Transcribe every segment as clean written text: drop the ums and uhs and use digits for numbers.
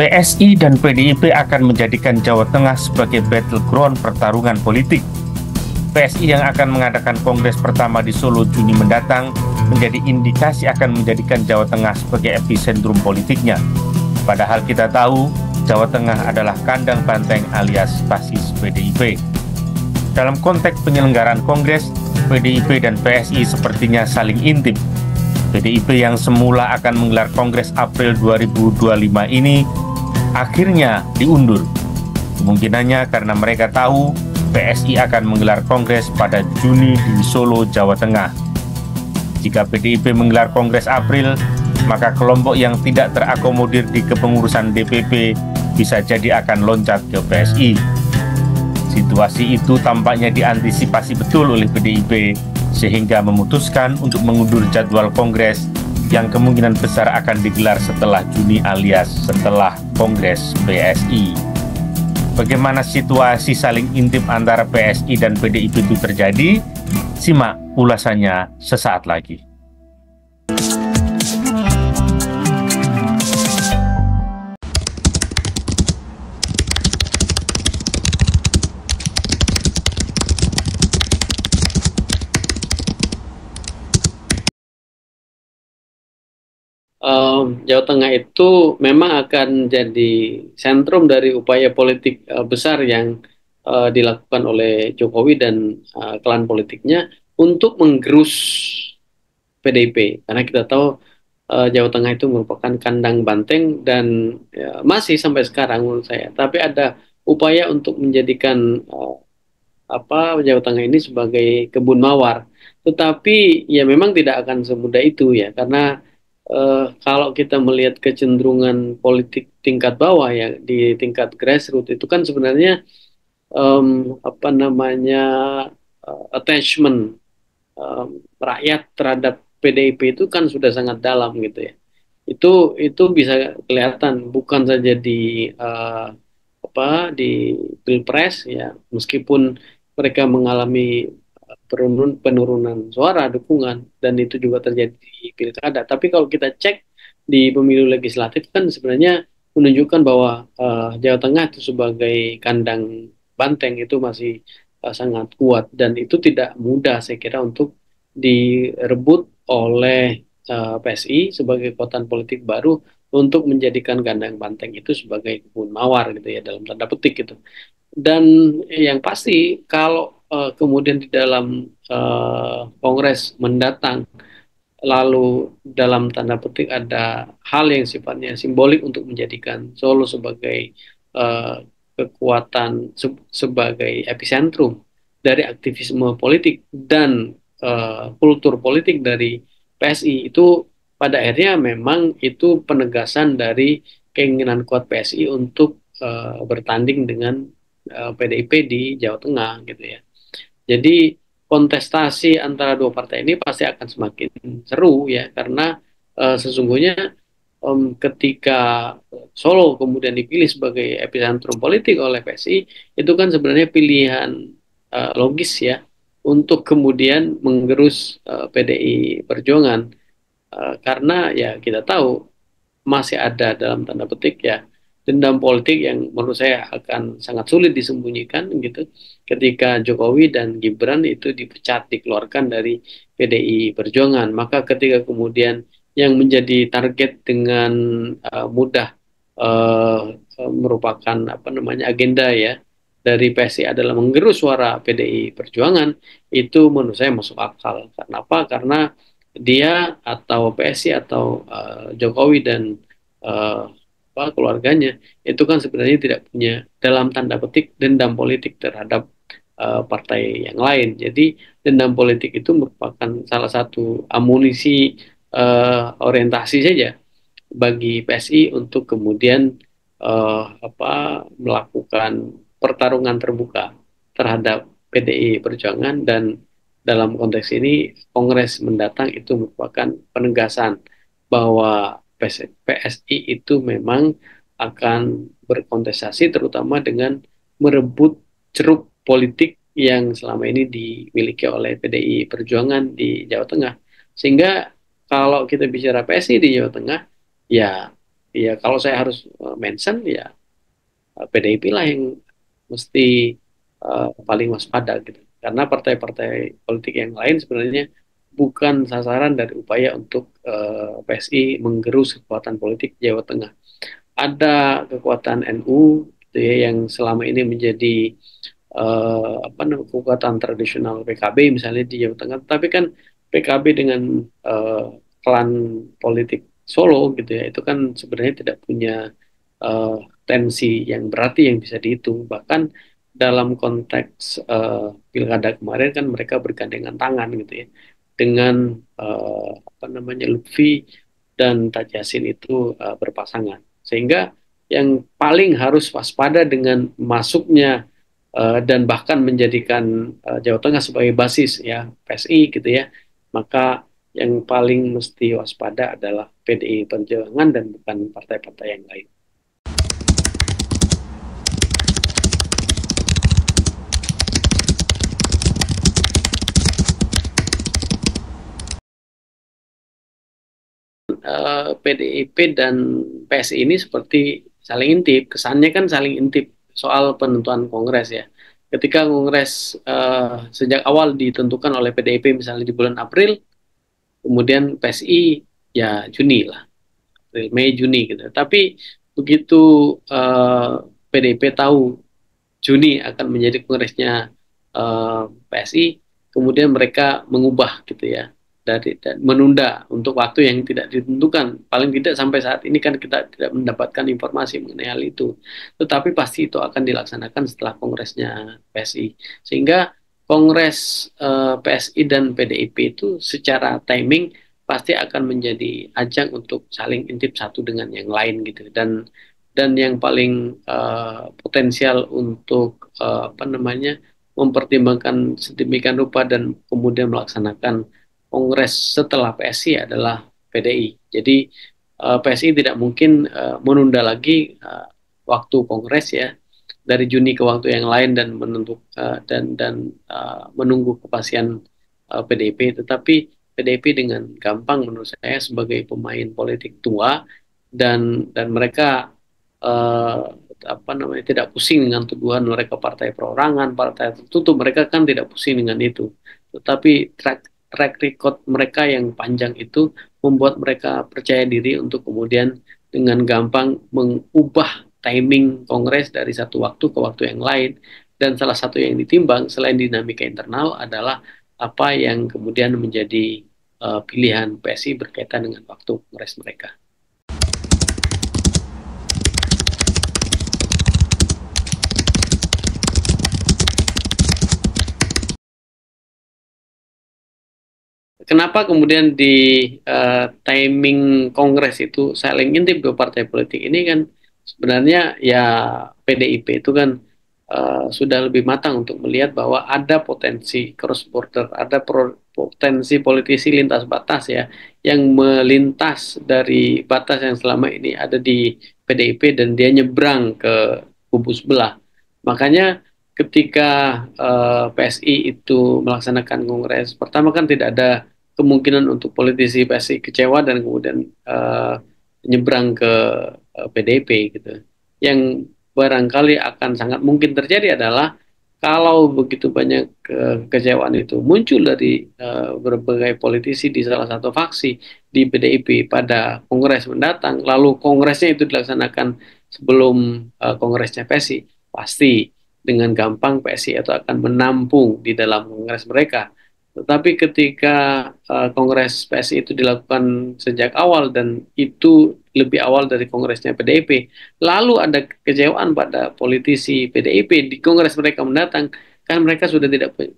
PSI dan PDIP akan menjadikan Jawa Tengah sebagai battleground pertarungan politik. PSI yang akan mengadakan kongres pertama di Solo Juni mendatang menjadi indikasi akan menjadikan Jawa Tengah sebagai epicentrum politiknya. Padahal kita tahu Jawa Tengah adalah kandang banteng alias basis PDIP. Dalam konteks penyelenggaraan kongres, PDIP dan PSI sepertinya saling intim. PDIP yang semula akan menggelar kongres April 2025 ini akhirnya diundur. Kemungkinannya karena mereka tahu PSI akan menggelar kongres pada Juni di Solo, Jawa Tengah. Jika PDIP menggelar kongres April, maka kelompok yang tidak terakomodir di kepengurusan DPP bisa jadi akan loncat ke PSI. Situasi itu tampaknya diantisipasi betul oleh PDIP, sehingga memutuskan untuk mengundur jadwal kongres yang kemungkinan besar akan digelar setelah Juni alias setelah kongres PSI. Bagaimana situasi saling intip antara PSI dan PDIP itu terjadi? Simak ulasannya sesaat lagi. Jawa Tengah itu memang akan jadi sentrum dari upaya politik besar yang dilakukan oleh Jokowi dan klan politiknya untuk menggerus PDIP. Karena kita tahu Jawa Tengah itu merupakan kandang banteng dan masih sampai sekarang menurut saya. Tapi ada upaya untuk menjadikan Jawa Tengah ini sebagai kebun mawar. Tetapi ya memang tidak akan semudah itu ya, karena kalau kita melihat kecenderungan politik tingkat bawah ya, di tingkat grassroots itu kan sebenarnya attachment rakyat terhadap PDIP itu kan sudah sangat dalam gitu ya. Itu bisa kelihatan bukan saja eh, di pilpres ya, meskipun mereka mengalami penurunan suara dukungan dan itu juga terjadi di pilkada. Tapi kalau kita cek di pemilu legislatif kan sebenarnya menunjukkan bahwa Jawa Tengah itu sebagai kandang banteng itu masih sangat kuat dan itu tidak mudah saya kira untuk direbut oleh PSI sebagai kekuatan politik baru untuk menjadikan kandang banteng itu sebagai kebun mawar gitu ya, dalam tanda petik gitu. Dan yang pasti kalau kemudian di dalam kongres mendatang lalu dalam tanda petik ada hal yang sifatnya simbolik untuk menjadikan Solo sebagai eh, kekuatan sebagai epicentrum dari aktivisme politik dan kultur politik dari PSI, itu pada akhirnya memang itu penegasan dari keinginan kuat PSI untuk bertanding dengan PDIP di Jawa Tengah gitu ya. Jadi kontestasi antara dua partai ini pasti akan semakin seru ya, karena sesungguhnya ketika Solo kemudian dipilih sebagai epicentrum politik oleh PSI, itu kan sebenarnya pilihan logis ya untuk kemudian menggerus PDI Perjuangan. Karena ya kita tahu masih ada dalam tanda petik ya dendam politik yang menurut saya akan sangat sulit disembunyikan gitu ketika Jokowi dan Gibran itu dipecat, dikeluarkan dari PDI Perjuangan. Maka ketika kemudian yang menjadi target dengan mudah uh, merupakan agenda ya dari PSI adalah menggerus suara PDI Perjuangan, itu menurut saya masuk akal. Kenapa? Karena dia atau PSI atau Jokowi dan uh, keluarganya itu kan sebenarnya tidak punya dalam tanda petik dendam politik terhadap partai yang lain. Jadi dendam politik itu merupakan salah satu amunisi orientasi saja bagi PSI untuk kemudian melakukan pertarungan terbuka terhadap PDI Perjuangan, dan dalam konteks ini Kongres mendatang itu merupakan penegasan bahwa PSI itu memang akan berkontestasi terutama dengan merebut ceruk politik yang selama ini dimiliki oleh PDI Perjuangan di Jawa Tengah. Sehingga kalau kita bicara PSI di Jawa Tengah, ya ya kalau saya harus mention ya PDIP lah yang mesti paling waspada gitu. Karena partai-partai politik yang lain sebenarnya bukan sasaran dari upaya untuk PSI menggerus kekuatan politik Jawa Tengah. Ada kekuatan NU gitu ya, yang selama ini menjadi apa namanya kekuatan tradisional PKB misalnya di Jawa Tengah. Tapi kan PKB dengan eh, klan politik Solo gitu ya, itu kan sebenarnya tidak punya eh, tensi yang berarti yang bisa dihitung. Bahkan dalam konteks pilkada kemarin kan mereka bergandengan tangan gitu ya dengan apa namanya Lutfi dan Taj Yassin itu berpasangan. Sehingga yang paling harus waspada dengan masuknya dan bahkan menjadikan Jawa Tengah sebagai basis ya PSI gitu ya, maka yang paling mesti waspada adalah PDI Perjuangan dan bukan partai-partai yang lain. PDIP dan PSI ini seperti saling intip, kesannya kan saling intip soal penentuan Kongres ya. Ketika Kongres sejak awal ditentukan oleh PDIP misalnya di bulan April, kemudian PSI ya Juni lah, April, Mei, Juni gitu. Tapi begitu PDIP tahu Juni akan menjadi kongresnya PSI, kemudian mereka mengubah gitu ya dari dan menunda untuk waktu yang tidak ditentukan. Paling tidak sampai saat ini kan kita tidak mendapatkan informasi mengenai hal itu. Tetapi pasti itu akan dilaksanakan setelah kongresnya PSI. Sehingga kongres PSI dan PDIP itu secara timing pasti akan menjadi ajang untuk saling intip satu dengan yang lain gitu. Dan yang paling potensial untuk apa namanya mempertimbangkan sedemikian rupa dan kemudian melaksanakan kongres setelah PSI adalah PDI. Jadi PSI tidak mungkin menunda lagi waktu kongres ya dari Juni ke waktu yang lain dan menunggu kepastian PDIP. Tetapi PDIP dengan gampang menurut saya sebagai pemain politik tua dan mereka eh, apa namanya tidak pusing dengan tuduhan mereka partai perorangan, partai tertutup, mereka kan tidak pusing dengan itu. Tetapi track record mereka yang panjang itu membuat mereka percaya diri untuk kemudian dengan gampang mengubah timing kongres dari satu waktu ke waktu yang lain. Dan salah satu yang ditimbang selain dinamika internal adalah apa yang kemudian menjadi pilihan PSI berkaitan dengan waktu kongres mereka. Kenapa kemudian di timing kongres itu saling intip dua partai politik ini kan sebenarnya ya PDIP itu kan sudah lebih matang untuk melihat bahwa ada potensi cross border, ada potensi politisi lintas batas ya yang melintas dari batas yang selama ini ada di PDIP dan dia nyebrang ke kubu sebelah. Makanya ketika PSI itu melaksanakan kongres pertama kan tidak ada kemungkinan untuk politisi PSI kecewa dan kemudian nyebrang ke PDIP gitu. Yang barangkali akan sangat mungkin terjadi adalah kalau begitu banyak kekecewaan itu muncul dari berbagai politisi di salah satu faksi di PDIP pada kongres mendatang, lalu kongresnya itu dilaksanakan sebelum kongresnya PSI, pasti dengan gampang PSI itu akan menampung di dalam kongres mereka. Tetapi ketika Kongres PSI itu dilakukan sejak awal dan itu lebih awal dari Kongresnya PDIP, lalu ada kekecewaan pada politisi PDIP di Kongres mereka mendatang, kan mereka sudah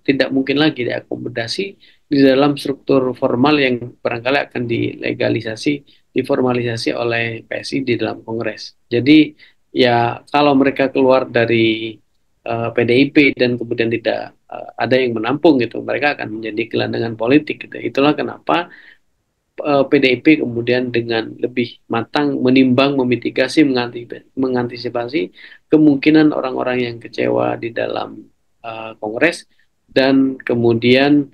tidak mungkin lagi diakomodasi di dalam struktur formal yang barangkali akan dilegalisasi, diformalisasi oleh PSI di dalam Kongres. Jadi ya kalau mereka keluar dari PDIP dan kemudian tidak ada yang menampung gitu, mereka akan menjadi gelandangan politik gitu. Itulah kenapa PDIP kemudian dengan lebih matang menimbang, memitigasi, mengantisipasi kemungkinan orang-orang yang kecewa di dalam Kongres dan kemudian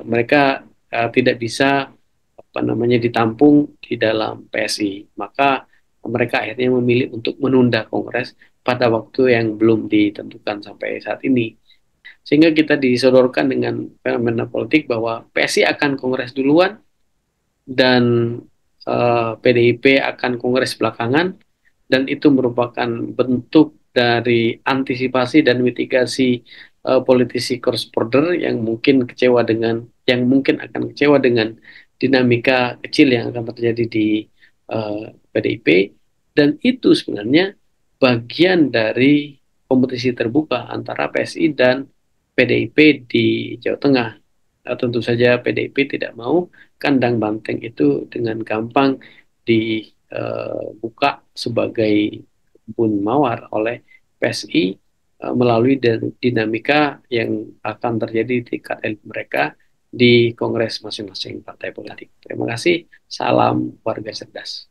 mereka tidak bisa apa namanya ditampung di dalam PSI. Maka mereka akhirnya memilih untuk menunda kongres pada waktu yang belum ditentukan sampai saat ini. Sehingga kita disodorkan dengan fenomena politik bahwa PSI akan kongres duluan dan PDIP akan kongres belakangan, dan itu merupakan bentuk dari antisipasi dan mitigasi politisi cross border yang mungkin akan kecewa dengan dinamika kecil yang akan terjadi di PDIP, dan itu sebenarnya bagian dari kompetisi terbuka antara PSI dan PDIP di Jawa Tengah. Tentu saja PDIP tidak mau kandang banteng itu dengan gampang dibuka sebagai kebun mawar oleh PSI melalui dinamika yang akan terjadi di tingkat elit mereka di kongres masing-masing partai politik. Terima kasih. Salam warga cerdas.